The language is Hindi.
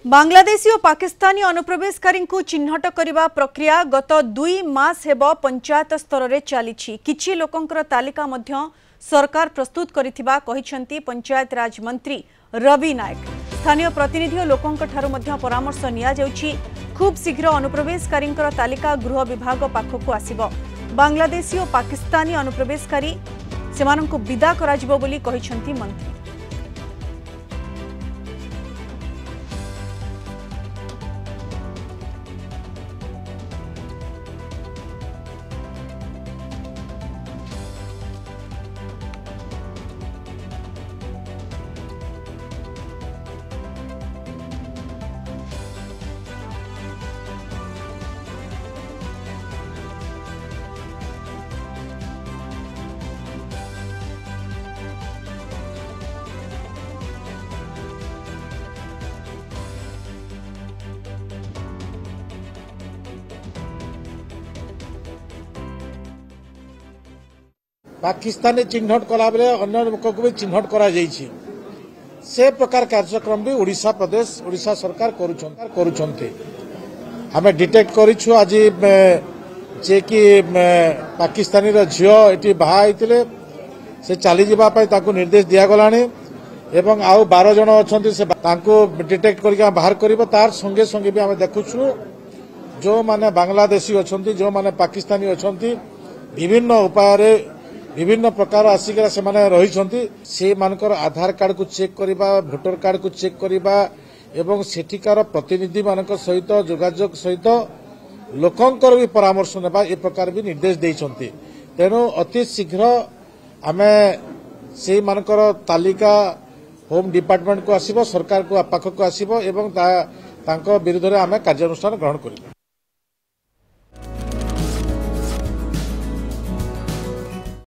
बांग्लादेशी और पाकिस्तानी अनुप्रवेशकारी को चिन्हट करने प्रक्रिया गत 2 मास हेब पंचायत स्तर में चली किछि लोकंकर तालिका मध्य सरकार प्रस्तुत करिथिबा कहिसेंती पंचायत राज मंत्री रवि नायक। स्थानीय प्रतिनिधि और लोकंक ठारू मध्य परामर्श निया जाउछि। खूब शीघ्र अनुप्रवेशकारी तालिका गृह विभाग पाखक आसिबो। बांग्लादेशी और पाकिस्तानी अनुप्रवेशकारी सेमानंकु विदा कराजिबो बोली कहिसेंती मंत्री। पाकिस्तानी चिन्हट कला बेले अन्य लोक को भी चिन्हट करा जाइछि। से प्रकार कार्यक्रम भी ओडिशा प्रदेश ओडिशा सरकार करूछन्ते। हमें डिटेक्ट करिछु आज जे कि पाकिस्तानी रो झियो एटी बाहा आइतिले से चली जिबा पय ताको निर्देश दिया गलानी एवं आउ 12 जन अछन्ती से ताको डिटेक्ट करके बाहर करिबो। तार संगे संगे भी हमें देखुछु जो माने बांग्लादेशी अछन्ती जो माने पाकिस्तानी अछन्ती विभिन्न उपाय रे विभिन्न प्रकार आसिक से मानकर आधार कार्ड को चेक करवा भोटर कार्ड को चेक करवा एवं सेठिकार प्रतिनिधि मान सहित जोगाजोग सहित लोकंकर भी परामर्श नेबा ए प्रकार भी निर्देश देइछन्ति। तेणु अति शीघ्र आमे से मानकर तालिका होम डिपार्टमेंट को आसीबो, सरकार को पाखक आसीबो एवं तांको विरुद्ध रे आमे कार्यानुष्ठान ग्रहण करिबो।